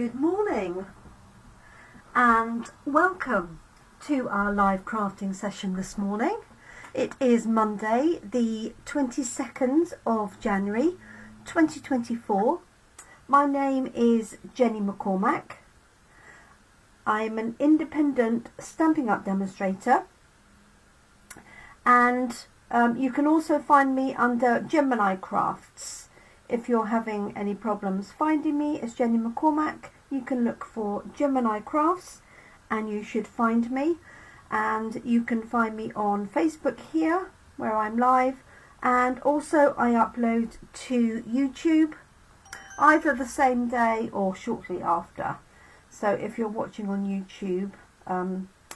Good morning and welcome to our live crafting session this morning. It is Monday the 22nd of January 2024. My name is Jenny McCormack. I am an independent Stampin' Up demonstrator, and you can also find me under Jemini Crafts. If you're having any problems finding me as Jenny McCormack, you can look for Jemini Crafts and you should find me. And you can find me on Facebook here where I'm live, and also I upload to YouTube either the same day or shortly after. So if you're watching on YouTube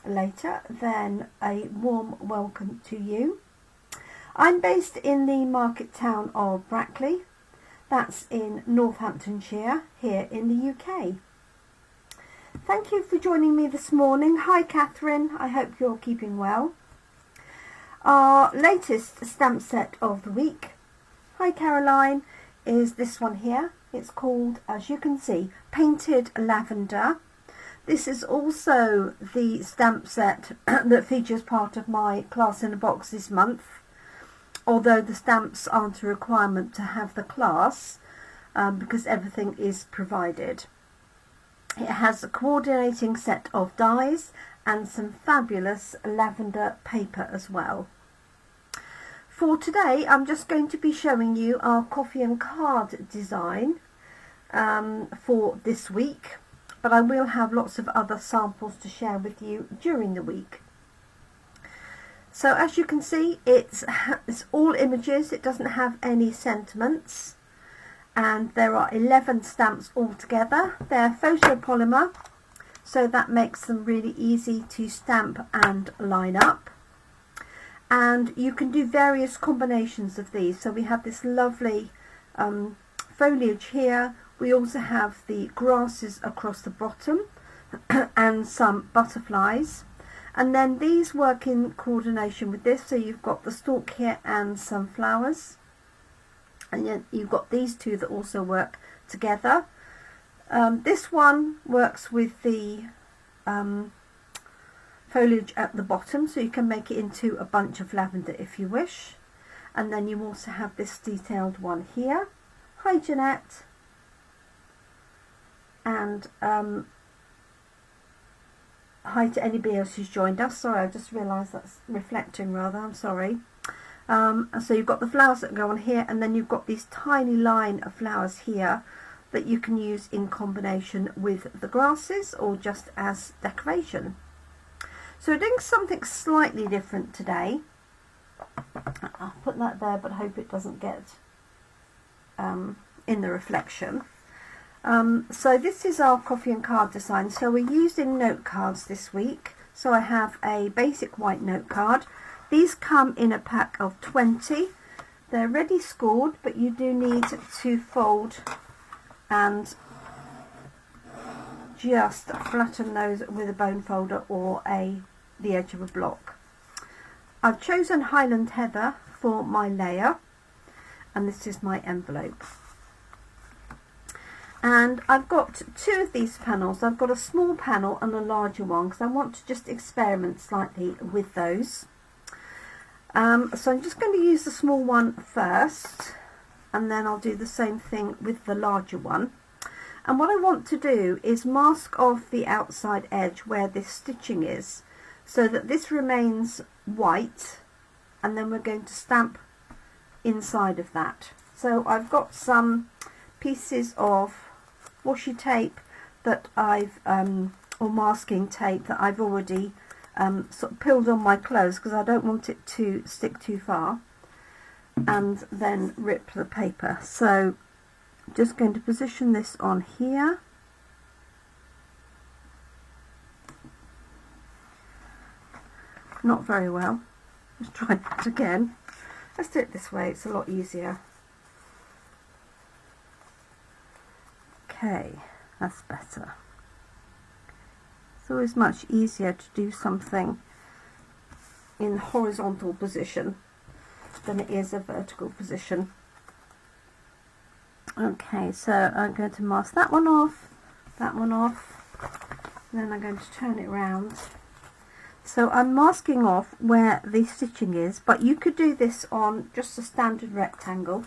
later, then a warm welcome to you. I'm based in the market town of Brackley. That's in Northamptonshire, here in the UK. Thank you for joining me this morning. Hi Catherine, I hope you're keeping well. Our latest stamp set of the week, hi Caroline, is this one here. It's called, as you can see, Painted Lavender. This is also the stamp set that features part of my class in a box this month. Although the stamps aren't a requirement to have the class because everything is provided. It has a coordinating set of dies and some fabulous lavender paper as well. For today I'm just going to be showing you our coffee and card design for this week, but I will have lots of other samples to share with you during the week. So as you can see, it's all images, it doesn't have any sentiments, and there are 11 stamps altogether. They're photopolymer, so that makes them really easy to stamp and line up. And you can do various combinations of these. So we have this lovely foliage here. We also have the grasses across the bottom and some butterflies. And then these work in coordination with this, so you've got the stalk here and some flowers. And then you've got these two that also work together. This one works with the foliage at the bottom, so you can make it into a bunch of lavender if you wish. And then you also have this detailed one here. Hi Jeanette. And hi to anybody else who's joined us. Sorry, I just realised that's reflecting rather, I'm sorry. So you've got the flowers that go on here, and then you've got this tiny line of flowers here that you can use in combination with the grasses or just as decoration. So we're doing something slightly different today. I'll put that there, but hope it doesn't get in the reflection. So this is our coffee and card design. So we're using note cards this week. So I have a basic white note card. These come in a pack of 20. They're ready scored, but you do need to fold and just flatten those with a bone folder or the edge of a block. I've chosen Highland Heather for my layer, and this is my envelope. And I've got two of these panels. I've got a small panel and a larger one because I want to just experiment slightly with those. So I'm just going to use the small one first, and then I'll do the same thing with the larger one. And what I want to do is mask off the outside edge where this stitching is, so that this remains white, and then we're going to stamp inside of that. So I've got some pieces of washi tape that I've or masking tape that I've already sort of peeled on my clothes because I don't want it to stick too far, and then rip the paper. So I'm just going to position this on here. Not very well. Let's try that again. Let's do it this way, it's a lot easier. Okay, that's better. It's always much easier to do something in horizontal position than it is a vertical position. Okay, so I'm going to mask that one off that one off, and then I'm going to turn it around. So I'm masking off where the stitching is, but you could do this on just a standard rectangle.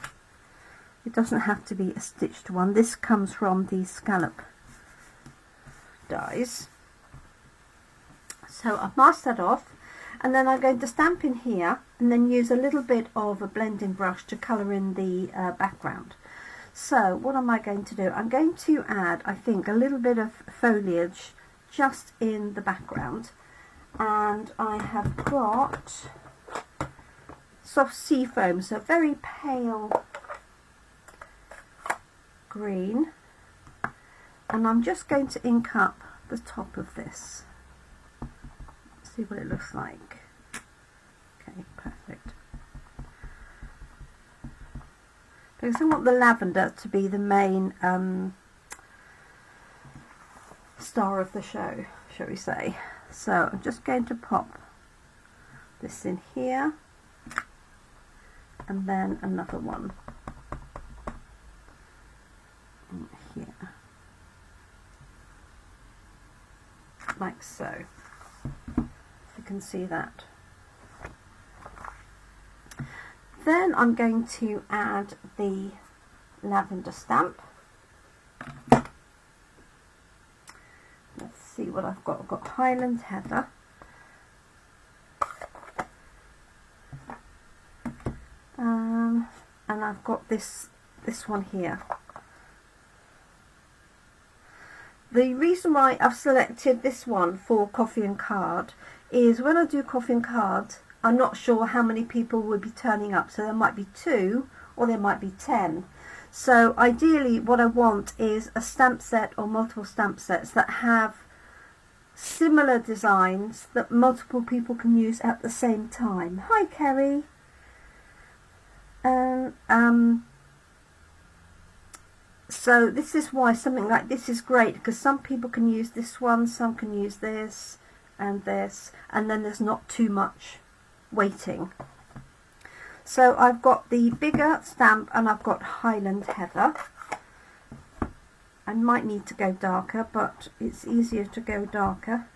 It doesn't have to be a stitched one. This comes from the scallop dies. So I've masked that off, and then I'm going to stamp in here and then use a little bit of a blending brush to colour in the background. So what am I going to do? I'm going to add, I think, a little bit of foliage just in the background. And I have got soft sea foam, so very pale green, and I'm just going to ink up the top of this. See what it looks like. Okay, perfect. Because I want the lavender to be the main star of the show, shall we say. So I'm just going to pop this in here, and then another one in here, like so. If you can see that. Then I'm going to add the lavender stamp. Let's see what I've got. I've got Highland Heather, and I've got this one here. The reason why I've selected this one for coffee and card is when I do coffee and card, I'm not sure how many people will be turning up, so there might be 2 or there might be 10. So ideally what I want is a stamp set or multiple stamp sets that have similar designs that multiple people can use at the same time. Hi Kerry. So this is why something like this is great, because some people can use this one, some can use this, and then there's not too much waiting. So I've got the bigger stamp and I've got Highland Heather. I might need to go darker, but it's easier to go darker.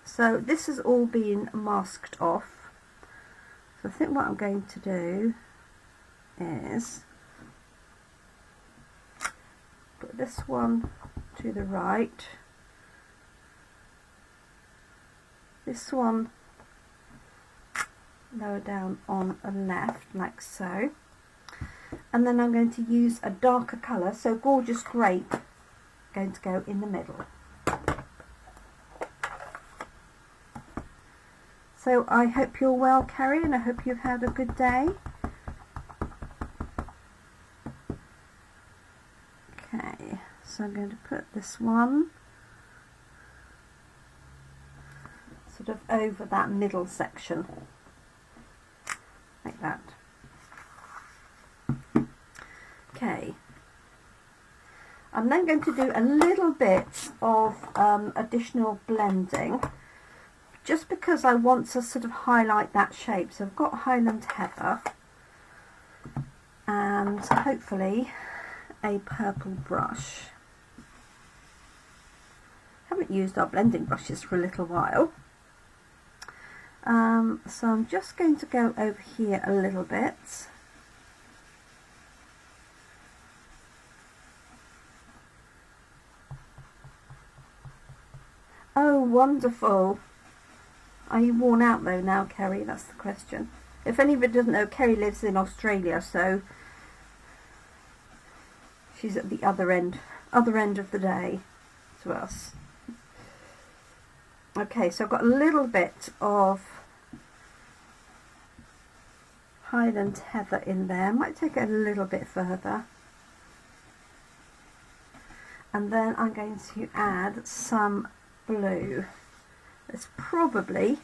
So this has all been masked off. So I think what I'm going to do is put this one to the right, this one lower down on the left, like so, and then I'm going to use a darker colour, so Gorgeous Grape, going to go in the middle. So I hope you're well, Carrie, and I hope you've had a good day. Okay, so I'm going to put this one sort of over that middle section, like that. Okay, I'm then going to do a little bit of additional blending, just because I want to sort of highlight that shape. So I've got Highland Heather and hopefully a purple brush. Haven't used our blending brushes for a little while. So I'm just going to go over here a little bit. Oh, wonderful. Are you worn out though now, Kerry? That's the question. If anybody doesn't know, Kerry lives in Australia, so she's at the other end of the day to us. Okay, so I've got a little bit of Highland Heather in there. Might take it a little bit further. And then I'm going to add some blue. There's probably,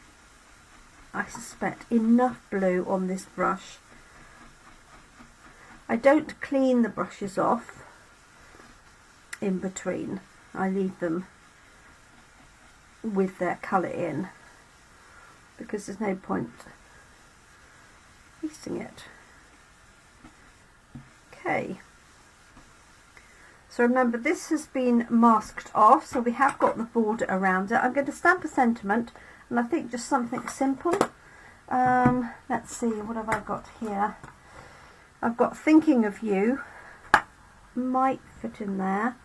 I suspect, enough blue on this brush. I don't clean the brushes off in between. I leave them with their colour in, because there's no point wasting it. Okay, So remember, this has been masked off, so we have got the border around it. I'm going to stamp a sentiment, and I think just something simple. Let's see, what have I got here? I've got Thinking of You. Might fit in there.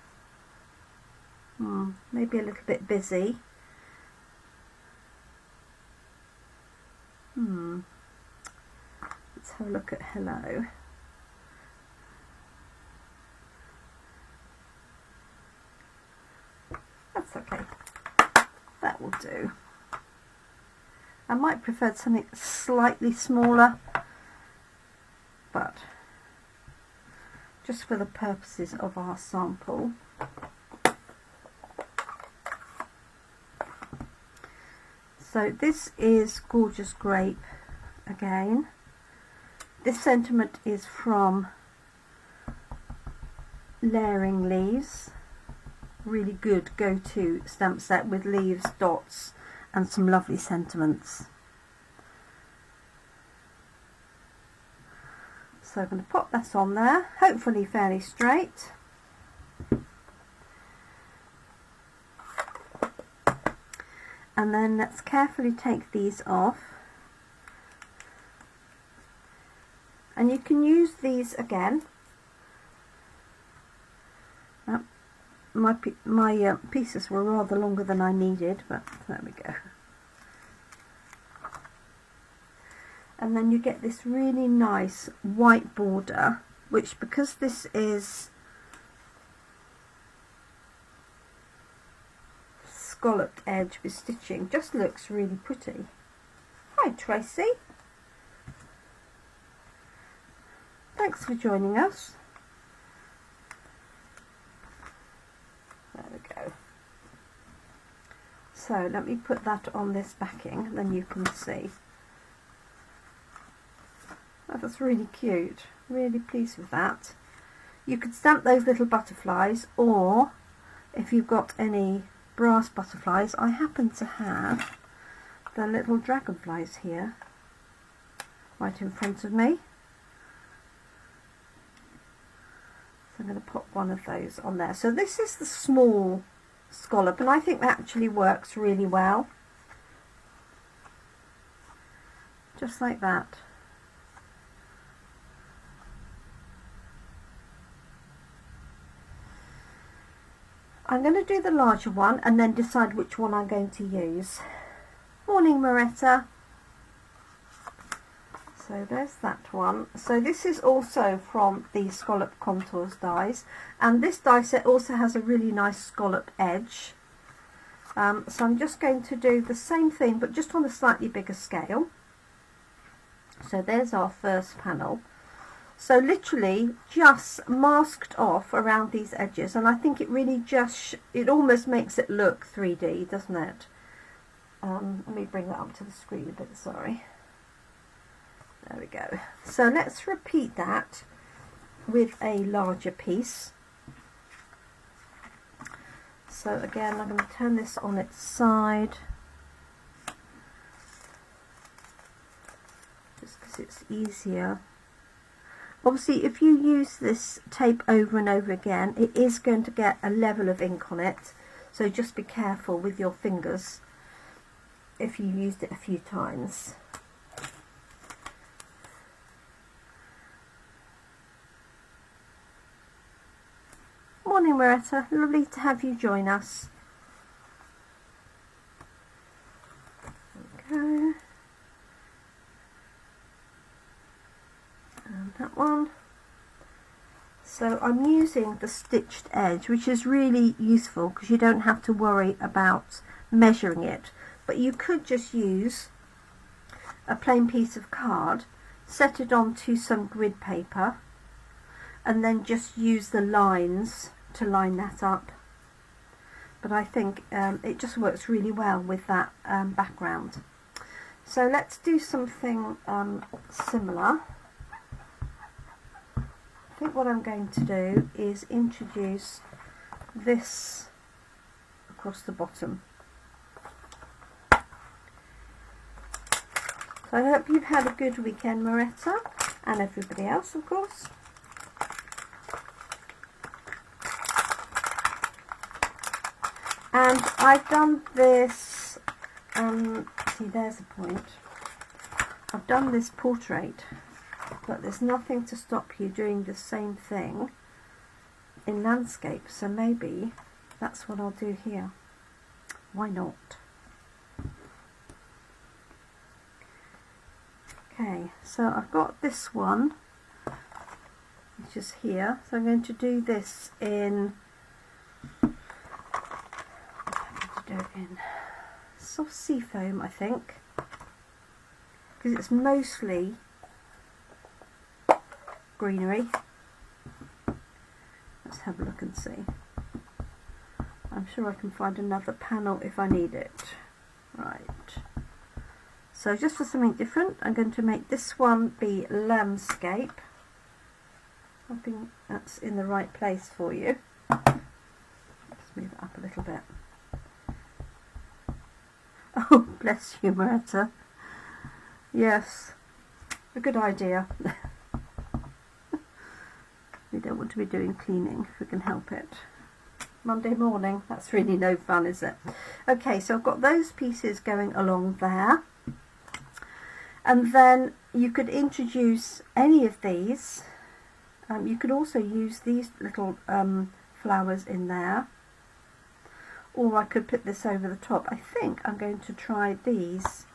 Maybe a little bit busy. Let's have a look at Hello. That's okay. That will do. I might prefer something slightly smaller, but just for the purposes of our sample. So this is Gorgeous Grape again. This sentiment is from Layering Leaves. Really good go-to stamp set with leaves, dots and some lovely sentiments. So I'm going to pop that on there, hopefully fairly straight. And then let's carefully take these off. And you can use these again. My pieces were rather longer than I needed, but there we go. And then you get this really nice white border, which, because this is scalloped edge with stitching, just looks really pretty. Hi Tracy, thanks for joining us. There we go. So let me put that on this backing, then you can see. Oh, that's really cute. Really pleased with that. You could stamp those little butterflies, or if you've got any brass butterflies, I happen to have the little dragonflies here right in front of me. So I'm going to pop one of those on there. So this is the small scallop, and I think that actually works really well. Just like that. I'm going to do the larger one and then decide which one I'm going to use. Morning Moretta. So there's that one. So this is also from the Scallop Contours dies, and this die set also has a really nice scallop edge. So I'm just going to do the same thing but just on a slightly bigger scale. So there's our first panel. So literally just masked off around these edges, and I think it really just, it almost makes it look 3D, doesn't it? Let me bring that up to the screen a bit, sorry. There we go. So let's repeat that with a larger piece. So again, I'm going to turn this on its side, just because it's easier. Obviously, if you use this tape over and over again, it is going to get a level of ink on it, so just be careful with your fingers if you used it a few times. Morning Moretta, lovely to have you join us. There we go. And that one. So I'm using the stitched edge, which is really useful because you don't have to worry about measuring it, but you could just use a plain piece of card, set it onto some grid paper, and then just use the lines to line that up. But I think it just works really well with that background. So let's do something similar. I think what I'm going to do is introduce this across the bottom. So I hope you've had a good weekend, Moretta, and everybody else, of course. And I've done this, see there's a point, I've done this portrait, but there's nothing to stop you doing the same thing in landscape, so maybe that's what I'll do here. Why not? Okay, so I've got this one, which is here, so I'm going to do this in, soft sea foam, I think, because it's mostly greenery. Let's have a look and see. I'm sure I can find another panel if I need it. Right. So just for something different, I'm going to make this one be landscape. Hoping that's in the right place for you. Let's move it up a little bit. Oh, bless you, Maretta. Yes, a good idea. We don't want to be doing cleaning if we can help it. Monday morning, that's really no fun, is it? Okay, so I've got those pieces going along there. And then you could introduce any of these. You could also use these little flowers in there. Or I could put this over the top. I think I'm going to try these,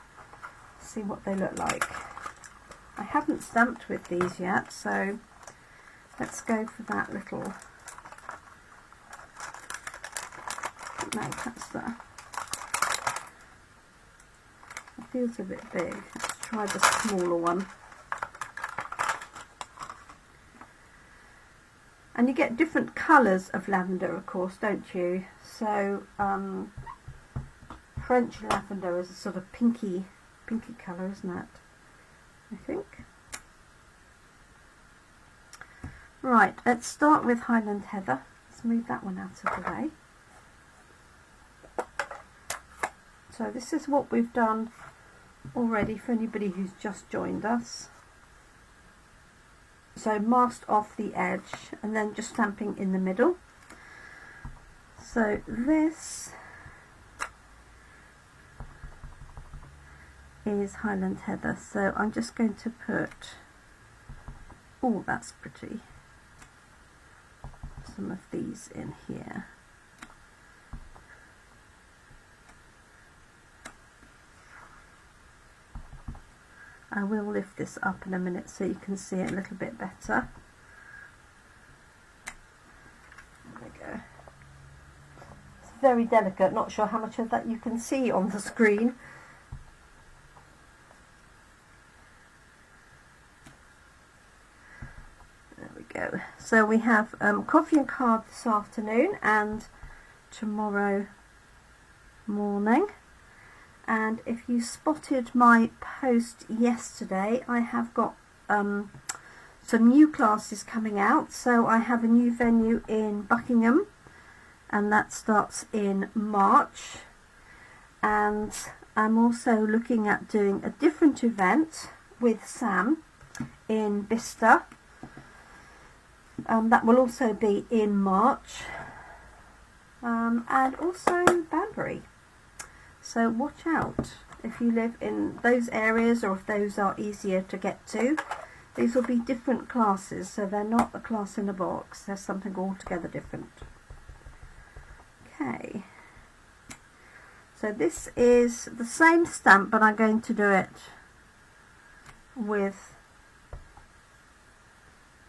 see what they look like. I haven't stamped with these yet, so let's go for that little, no, that's there. It feels a bit big. Let's try the smaller one. And you get different colours of lavender, of course, don't you? So French lavender is a sort of pinky colour, isn't it? I think. Right, let's start with Highland Heather. Let's move that one out of the way. So this is what we've done already for anybody who's just joined us. So masked off the edge and then just stamping in the middle. So this is Highland Heather. So I'm just going to put, oh, that's pretty, some of these in here. I will lift this up in a minute so you can see it a little bit better. There we go. It's very delicate, not sure how much of that you can see on the screen. There we go. So we have coffee and card this afternoon and tomorrow morning. And if you spotted my post yesterday, I have got some new classes coming out. So I have a new venue in Buckingham, and that starts in March. And I'm also looking at doing a different event with Sam in Bicester. That will also be in March. And also Banbury. So watch out if you live in those areas, or if those are easier to get to. These will be different classes, so they're not a class in a box. They're something altogether different. Okay. So this is the same stamp, but I'm going to do it with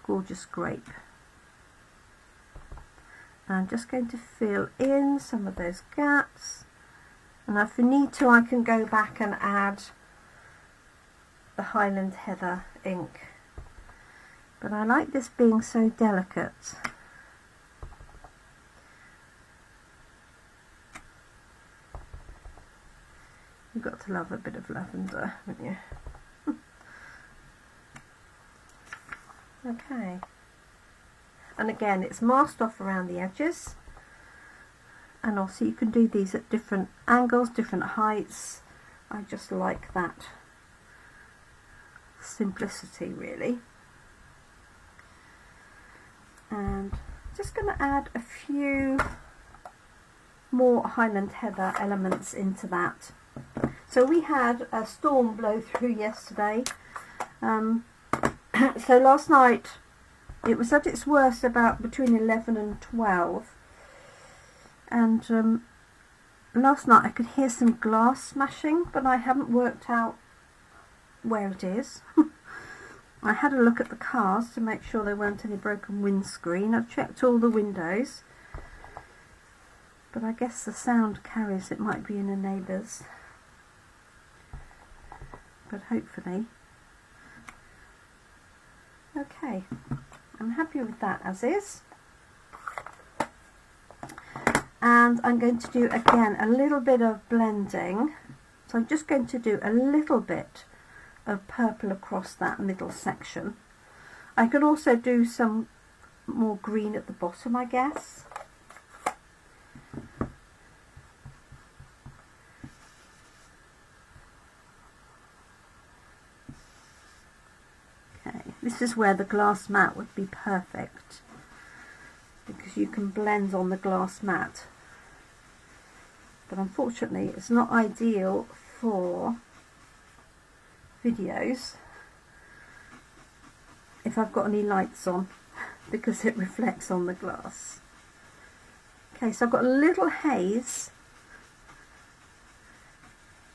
Gorgeous Grape. And I'm just going to fill in some of those gaps. And if we need to, I can go back and add the Highland Heather ink. But I like this being so delicate. You've got to love a bit of lavender, haven't you? Okay. And again, it's masked off around the edges. And also you can do these at different angles, different heights. I just like that simplicity, really. And just going to add a few more Highland heather elements into that. So we had a storm blow through yesterday. So last night it was at its worst about between 11 and 12, and last night I could hear some glass smashing, but I haven't worked out where it is. I had a look at the cars to make sure there weren't any broken windscreen. I've checked all the windows, but I guess the sound carries. It might be in a neighbour's, but hopefully. Okay, I'm happy with that as is. And I'm going to do again a little bit of blending. So I'm just going to do a little bit of purple across that middle section. I can also do some more green at the bottom, I guess. Okay, this is where the glass mat would be perfect, because you can blend on the glass mat, but unfortunately it's not ideal for videos if I've got any lights on, because it reflects on the glass. Okay, so I've got a little haze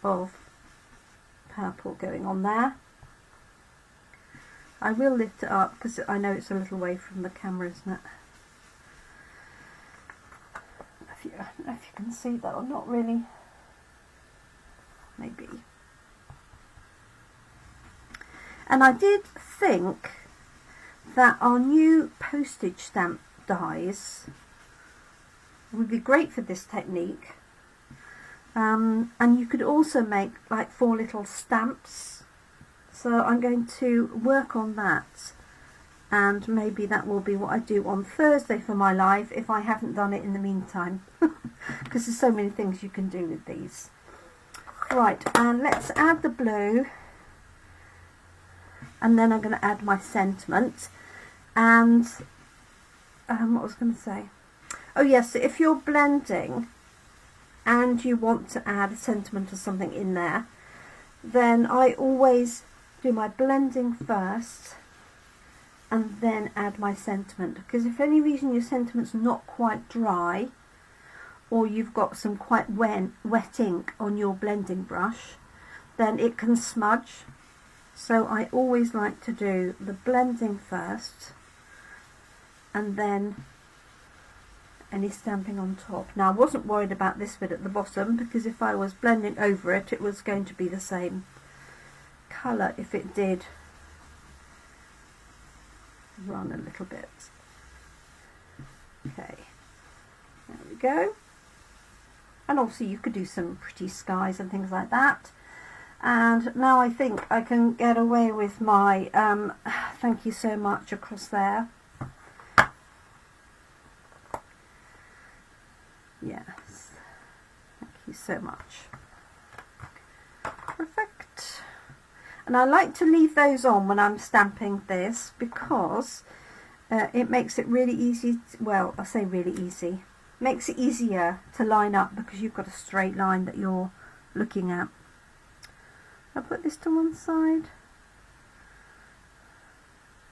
of purple going on there. I will lift it up because I know it's a little way from the camera, isn't it? I don't know if you can see that or not really. Maybe. And I did think that our new postage stamp dies would be great for this technique. And you could also make like 4 little stamps. So I'm going to work on that, and maybe that will be what I do on Thursday for my live if I haven't done it in the meantime, because there's so many things you can do with these. Right, and let's add the blue, and then I'm going to add my sentiment. And what was I going to say? Oh yes, if you're blending and you want to add a sentiment or something in there, then I always do my blending first and then add my sentiment, because if for any reason your sentiment's not quite dry, or you've got some quite wet ink on your blending brush, then it can smudge. So I always like to do the blending first and then any stamping on top. Now I wasn't worried about this bit at the bottom, because if I was blending over it, it was going to be the same colour if it did run a little bit. Okay, there we go. And also you could do some pretty skies and things like that. And now I think I can get away with my thank you so much across there. Yes, thank you so much. Perfect. And I like to leave those on when I'm stamping this, because it makes it really easy well, I say really easy, makes it easier to line up, because you've got a straight line that you're looking at. I'll put this to one side.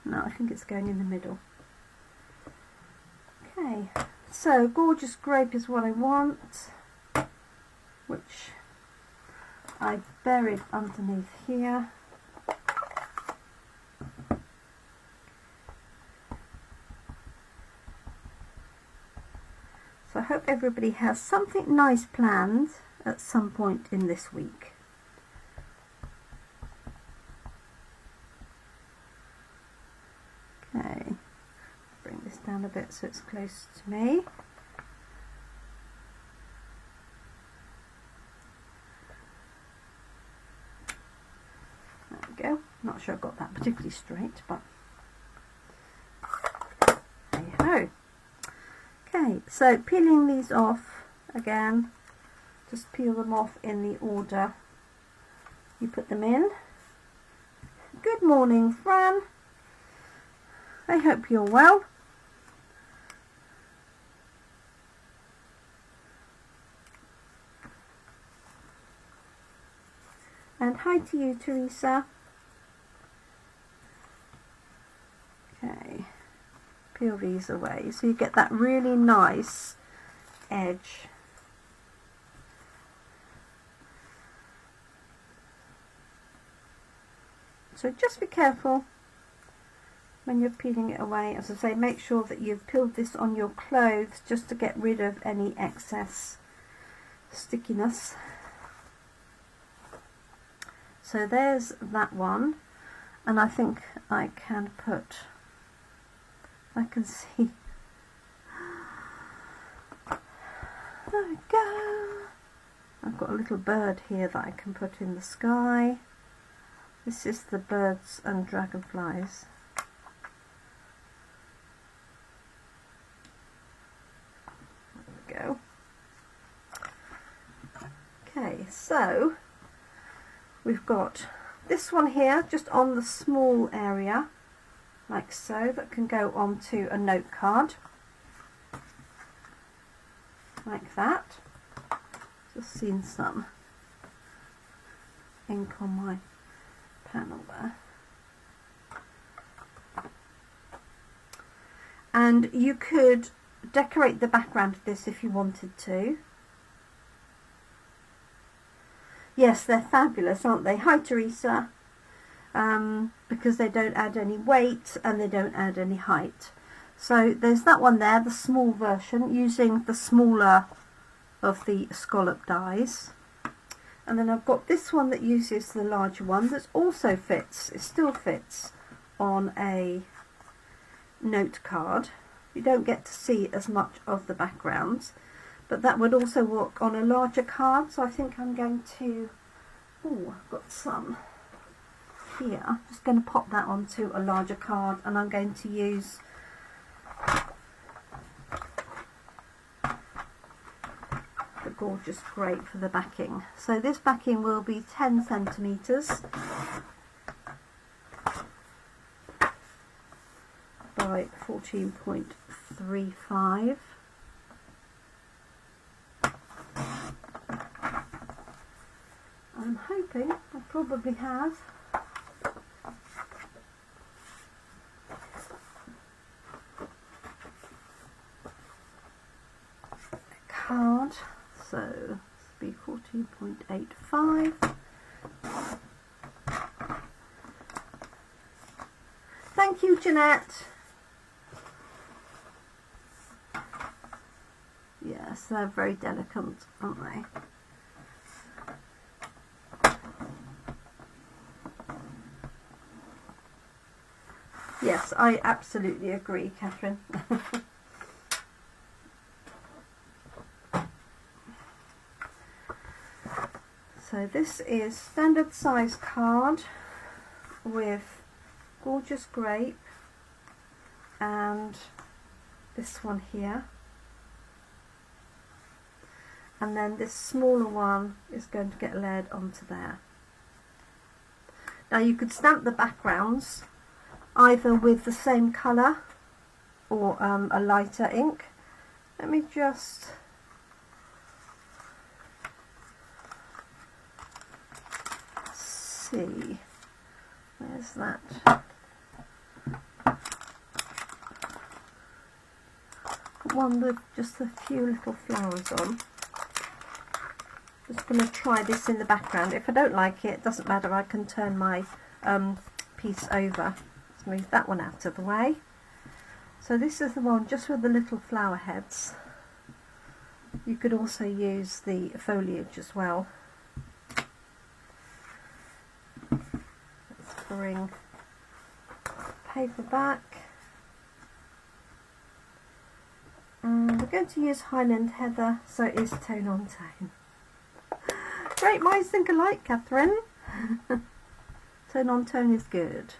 No, I think it's going in the middle. Okay, so gorgeous grape is what I want, which I buried underneath here. So I hope everybody has something nice planned at some point in this week. Okay, bring this down a bit so it's close to me. There we go. Not sure I got that particularly straight, but there you go. Okay, so peeling these off again, just peel them off in the order you put them in. Good morning, Fran. I hope you're well. And hi to you, Teresa. Okay, peel these away so you get that really nice edge. So just be careful when you're peeling it away. As I say, make sure that you've peeled this on your clothes just to get rid of any excess stickiness. So there's that one, and I think I can put, I can see, there we go. I've got a little bird here that I can put in the sky. This is the birds and dragonflies. There we go. Okay, so we've got this one here just on the small area, like so, that can go onto a note card, like that. Just seen some ink on my panel there. And you could decorate the background of this if you wanted to. Yes, they're fabulous, aren't they? Hi, Teresa. Because they don't add any weight and they don't add any height. So there's that one there, the small version, using the smaller of the scallop dies. And then I've got this one that uses the larger one that also fits, it still fits on a note card. You don't get to see as much of the backgrounds, but that would also work on a larger card. So I think I'm going to, oh, I've got some here. I'm just going to pop that onto a larger card, and I'm going to use the gorgeous grape for the backing. So this backing will be 10 centimeters by 14.35. I'm hoping I probably have a card, so this will be 14.85. Thank you, Jeanette. Yes, they're very delicate, aren't they? Yes, I absolutely agree, Catherine. So this is standard size card with gorgeous grape and this one here. And then this smaller one is going to get layered onto there. Now you could stamp the backgrounds either with the same colour or a lighter ink. Let me just see, where's that? One with just a few little flowers on. Just going to try this in the background. If I don't like it, it doesn't matter, I can turn my piece over. Let's move that one out of the way. So this is the one just with the little flower heads. You could also use the foliage as well. Let's bring paper back. And we're going to use Highland Heather, so it is tone on tone. Great minds think alike, Catherine. Tone on tone is good.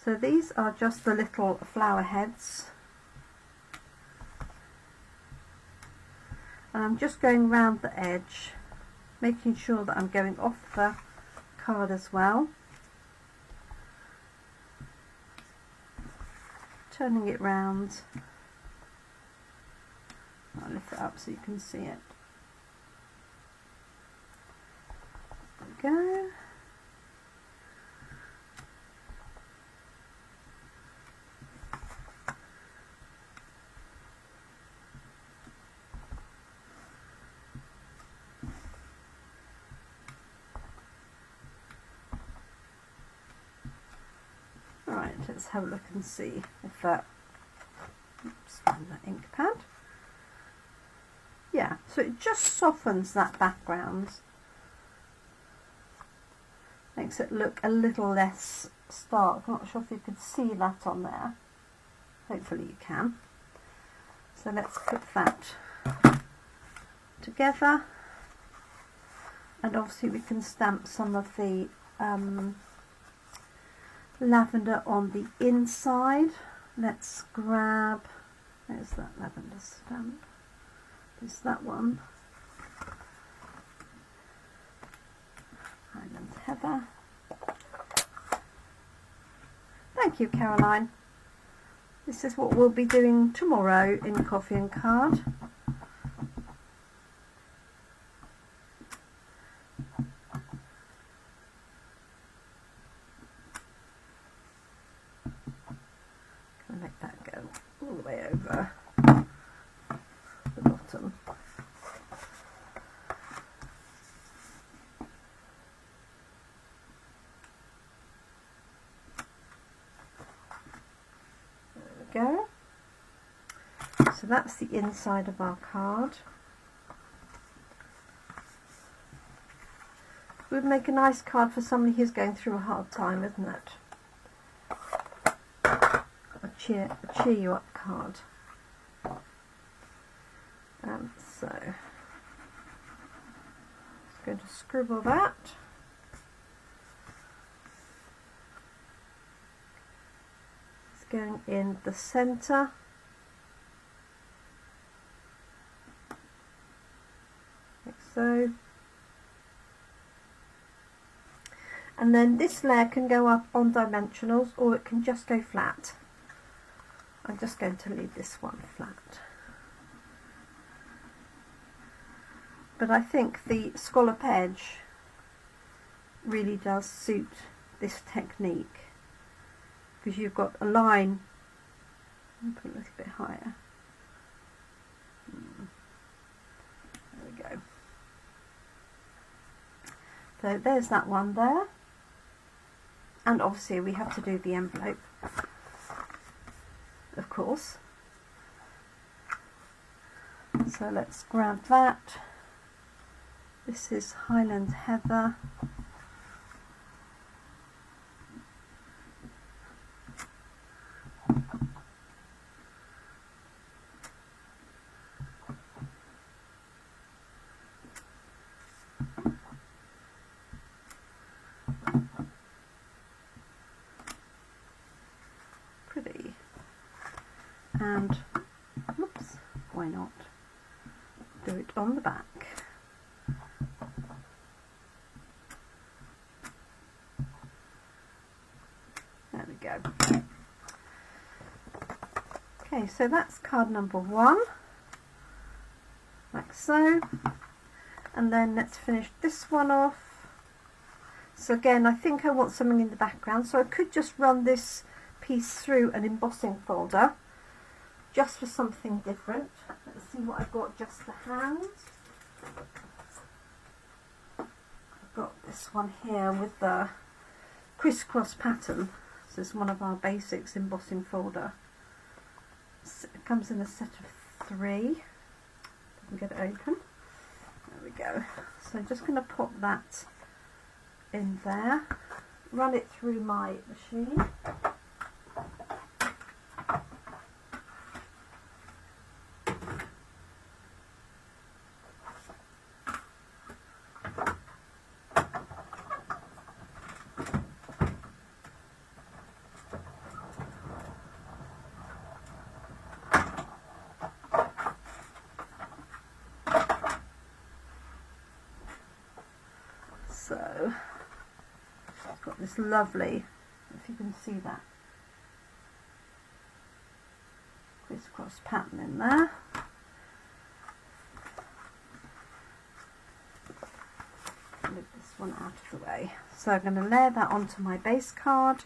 So these are just the little flower heads. And I'm just going round the edge, making sure that I'm going off the card as well. Turning it round. I'll lift it up so you can see it. There we go. Right, let's have a look and see if that, oops, find that ink pad. Yeah, so it just softens that background, makes it look a little less stark. I'm not sure if you could see that on there, hopefully you can. So let's put that together, and obviously we can stamp some of the lavender on the inside. Let's grab, there's that lavender stamp, there's that one, Highland Heather. Thank you, Caroline. This is what we'll be doing tomorrow in Coffee and Card. Make that go all the way over the bottom. There we go. So that's the inside of our card. Would make a nice card for somebody who's going through a hard time, isn't it? A cheer you up card. So just going to scribble that. It's going in the centre. Like so. And then this layer can go up on dimensionals, or it can just go flat. I'm just going to leave this one flat. But I think the scallop edge really does suit this technique, because you've got a line. I'll put it a little bit higher. There we go. So there's that one there. And obviously we have to do the envelope, of course. So let's grab that. This is Highland Heather. Pretty. And, oops, why not do it on the back? There we go. Okay, so that's card number 1, like so. And then let's finish this one off. So again, I think I want something in the background, so I could just run this piece through an embossing folder just for something different. Let's see what I've got just for hands. I've got this one here with the crisscross pattern. This is one of our basics embossing folder. It comes in a set of 3. I can get it open. There we go. So I'm just going to pop that in there, run it through my machine. So it's got this lovely, if you can see that, crisscross pattern in there. one out of the way. So I'm going to layer that onto my base card.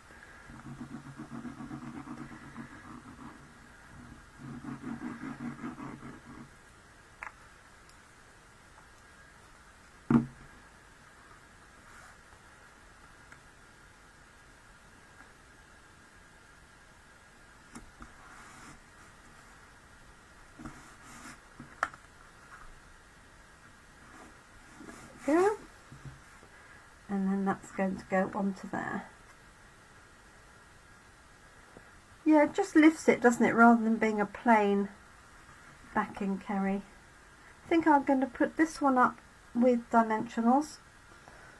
Go. And then that's going to go onto there. Yeah, it just lifts it, doesn't it, rather than being a plain backing, Kerry. I think I'm going to put this one up with dimensionals,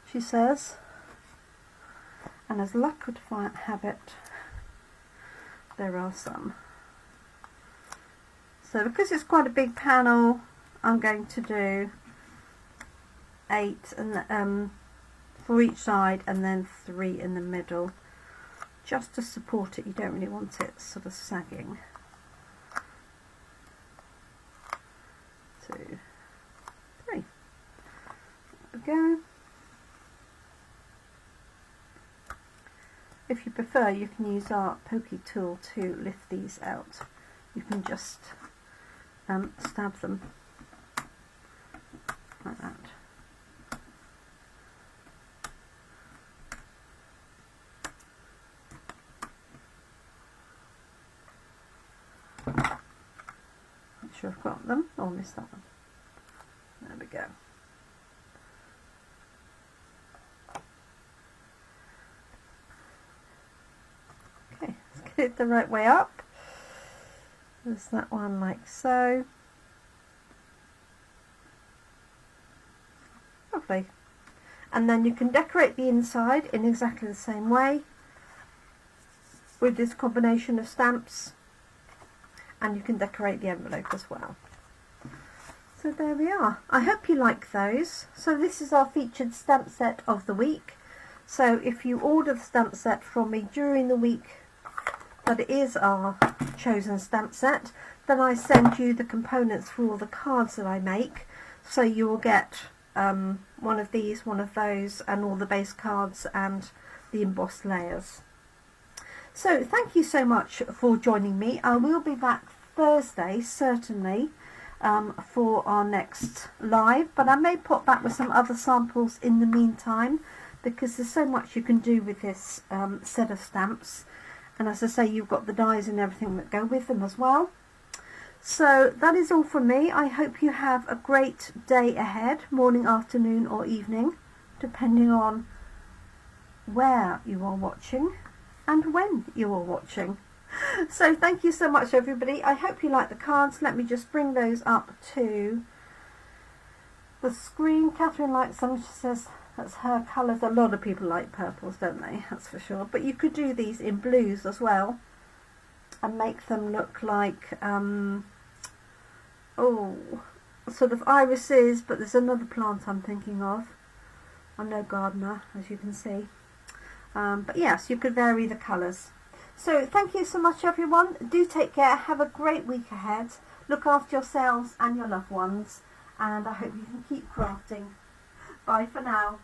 she says. And as luck would have it, there are some. So because it's quite a big panel, I'm going to do 8 and for each side, and then 3 in the middle, just to support it. You don't really want it sort of sagging. 2, 3. There we go. If you prefer, you can use our pokey tool to lift these out. You can just stab them like that. Not sure I've got them. Oh, I missed that one. There we go. Okay, let's get it the right way up. There's that one like so. Lovely. And then you can decorate the inside in exactly the same way with this combination of stamps, and you can decorate the envelope as well. So there we are. I hope you like those. So this is our featured stamp set of the week. So if you order the stamp set from me during the week that it is our chosen stamp set, then I send you the components for all the cards that I make. So you will get one of these, one of those, and all the base cards and the embossed layers. So thank you so much for joining me. I will be back Thursday, certainly, for our next live, but I may pop back with some other samples in the meantime, because there's so much you can do with this set of stamps. And as I say, you've got the dies and everything that go with them as well. So that is all from me. I hope you have a great day ahead, morning, afternoon or evening, depending on where you are watching and when you are watching. So thank you so much, everybody. I hope you like the cards. Let me just bring those up to the screen. Catherine likes them. She says that's her colours. A lot of people like purples, don't they? That's for sure. But you could do these in blues as well and make them look like sort of irises, but there's another plant I'm thinking of. I'm no gardener, as you can see. But yes, you could vary the colours. So thank you so much, everyone. Do take care. Have a great week ahead. Look after yourselves and your loved ones. And I hope you can keep crafting. Bye for now.